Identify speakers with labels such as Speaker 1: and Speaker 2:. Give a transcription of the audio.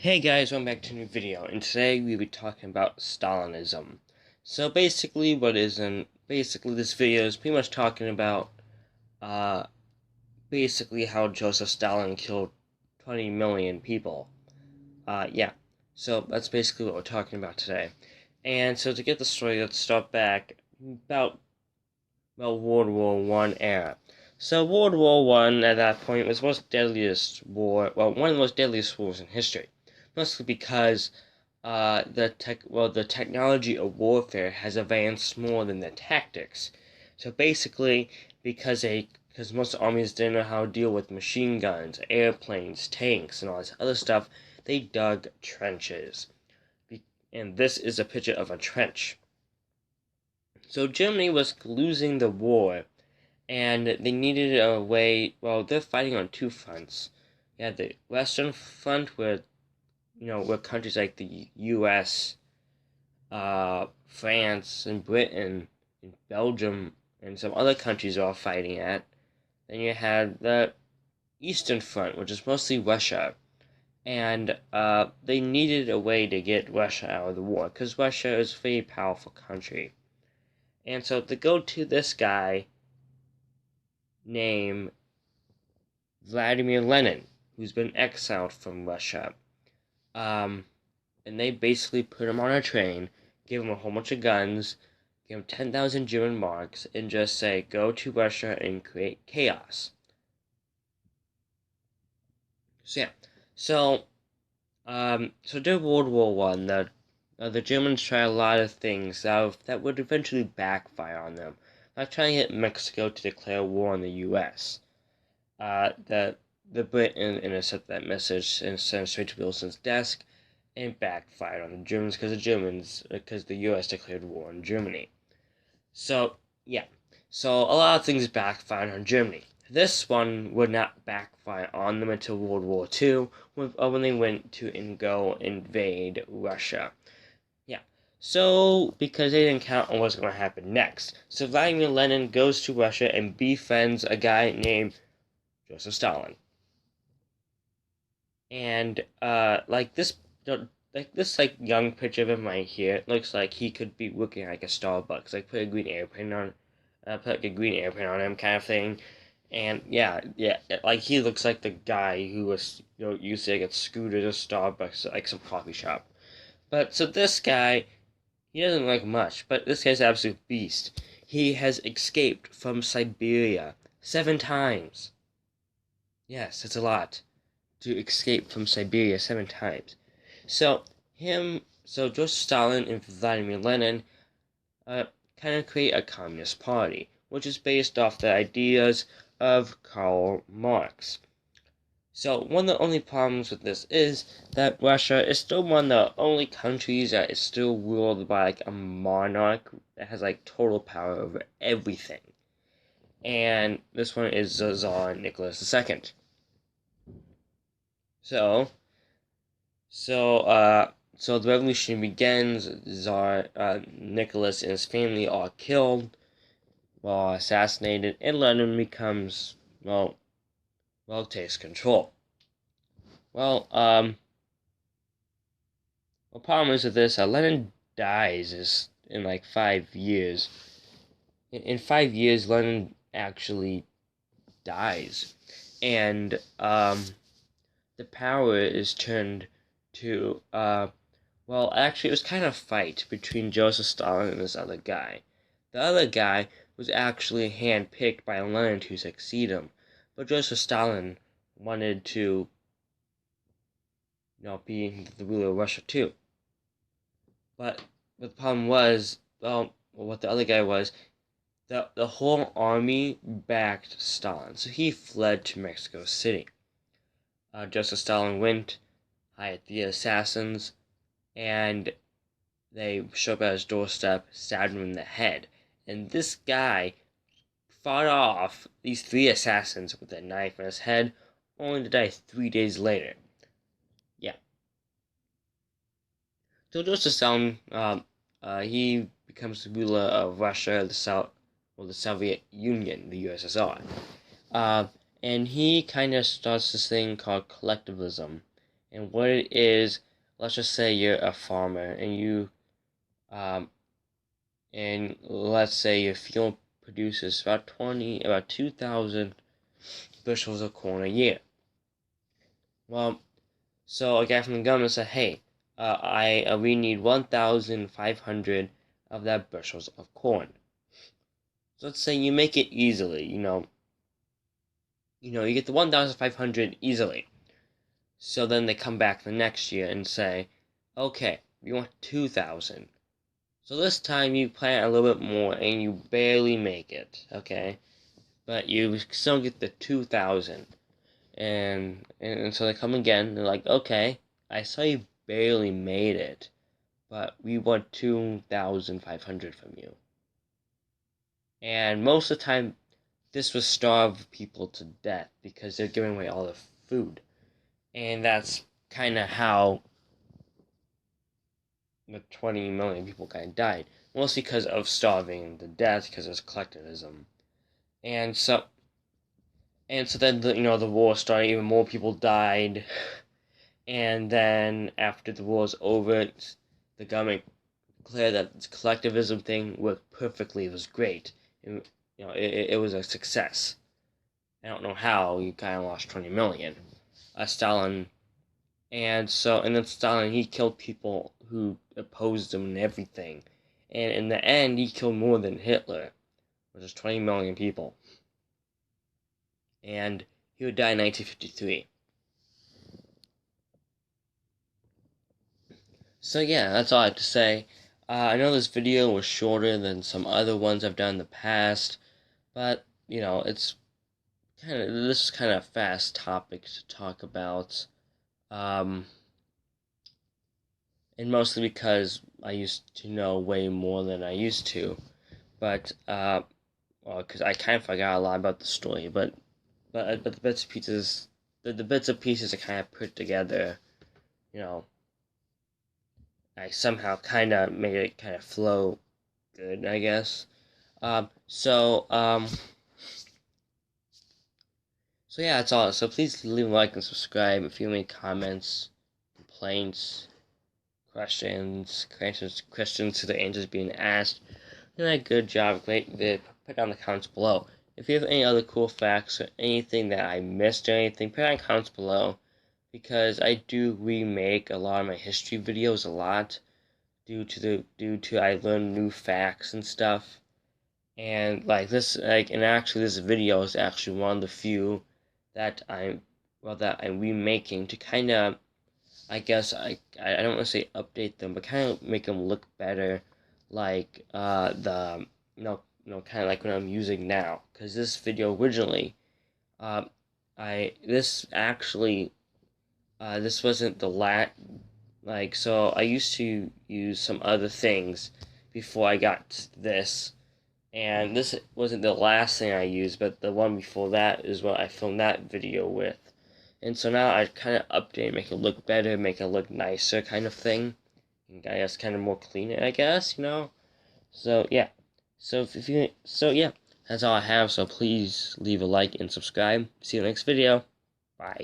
Speaker 1: Hey guys, welcome back to a new video, and today we'll be talking about Stalinism. So basically this video is pretty much talking about, uh, basically how Joseph Stalin killed 20 million people. Yeah, so that's basically what we're talking about today. And so to get the story, let's start back about, World War One era. So World War One at that point was one of the most deadliest wars in history. Mostly because the technology of warfare has advanced more than the tactics. So basically, because most armies didn't know how to deal with machine guns, airplanes, tanks, and all this other stuff, they dug trenches. And this is a picture of a trench. So Germany was losing the war, and they needed a way. Well, they're fighting on two fronts. You had the Western Front, where countries like the U.S., France, and Britain, and Belgium, and some other countries are all fighting at. Then you had the Eastern Front, which is mostly Russia, and they needed a way to get Russia out of the war because Russia is a very powerful country. And so they go to this guy named Vladimir Lenin, who's been exiled from Russia. And they basically put him on a train, give him a whole bunch of guns, give him 10,000 German marks, and just say, go to Russia and create chaos. So yeah, so during World War One, the Germans tried a lot of things that would eventually backfire on them. Like trying to get Mexico to declare war on the U.S. The Britain intercepted that message and sent it straight to Wilson's desk, and backfired on the Germans because the U.S. declared war on Germany. So yeah, so a lot of things backfired on Germany. This one would not backfire on them until World War II, when they went to go invade Russia. Yeah, so because they didn't count on what's going to happen next, so Vladimir Lenin goes to Russia and befriends a guy named Joseph Stalin. And like this young picture of him right here, it looks like he could be working like a Starbucks, like put a green airplane on, him, kind of thing. And yeah, like he looks like the guy who was used to get scooted to Starbucks, like some coffee shop. But so this guy, he doesn't like much, but this guy's an absolute beast. He has escaped from Siberia 7 times. Yes, that's a lot to escape from Siberia 7 times. So Joseph Stalin and Vladimir Lenin kind of create a communist party, which is based off the ideas of Karl Marx. So one of the only problems with this is that Russia is still one of the only countries that is still ruled by like a monarch that has like total power over everything. And this one is Tsar Nicholas II. So so the revolution begins. Tsar Nicholas and his family are killed, assassinated, and Lenin becomes takes control. The problem is with this. Lenin dies in like 5 years. In 5 years, Lenin actually dies, and the power is turned to actually it was kind of a fight between Joseph Stalin and this other guy. The other guy was actually handpicked by Lenin to succeed him, but Joseph Stalin wanted to be the ruler of Russia too. But the problem was, what the other guy was, the whole army backed Stalin, so he fled to Mexico City. Joseph Stalin went, hired the assassins, and they showed up at his doorstep, stabbed him in the head. And this guy fought off these 3 assassins with a knife in his head, only to die 3 days later. Yeah. So Joseph Stalin, he becomes the ruler of Russia, the Soviet Union, the USSR. And he kind of starts this thing called collectivism. And what it is, let's just say you're a farmer and and let's say your field produces about 2,000 bushels of corn a year. Well, so a guy from the government said, "Hey, we need 1,500 of that bushels of corn." So let's say you make it easily. You get the 1,500 easily. So then they come back the next year and say, "Okay, we want 2,000." So this time you plant a little bit more and you barely make it. Okay, but you still get the 2,000. And so they come again, and they're like, "Okay, I saw you barely made it, but we want 2,500 from you." And most of the time, this would starve people to death because they're giving away all the food. And that's kind of how the 20 million people kind of died. Mostly because of starving to death because of collectivism. And so then the war started, even more people died. And then after the war was over, the government declared that this collectivism thing worked perfectly. It was great. It was a success. I don't know how you kind of lost 20 million. Stalin, and then Stalin, he killed people who opposed him and everything. And in the end, he killed more than Hitler, which is 20 million people. And he would die in 1953. So yeah, that's all I have to say. I know this video was shorter than some other ones I've done in the past, but this is kind of a fast topic to talk about, and mostly because I used to know way more than I used to, but because I kind of forgot a lot about the story, but the bits and pieces, the bits and pieces I kind of put together, you know, I somehow kind of made it kind of flow good, I guess. Um, so, um, so yeah, that's all. So please leave a like and subscribe. If you have any comments, complaints, questions to the answers being asked, then a good job. Great vid. Put down the comments below. If you have any other cool facts or anything that I missed or anything, put down comments below. Because I do remake a lot of my history videos a lot due to I learn new facts and stuff. And and actually this video is actually one of the few that I'm remaking to kind of, I guess I don't want to say update them, but kind of make them look better, like the kind of like what I'm using now. Because this video originally, uh, I this actually this wasn't the so I used to use some other things before I got to this. And this wasn't the last thing I used, but the one before that is what I filmed that video with. And so now I kind of update, make it look better, make it look nicer kind of thing. And I guess kind of more cleaner, I guess. So yeah. So yeah, that's all I have. So please leave a like and subscribe. See you next video. Bye.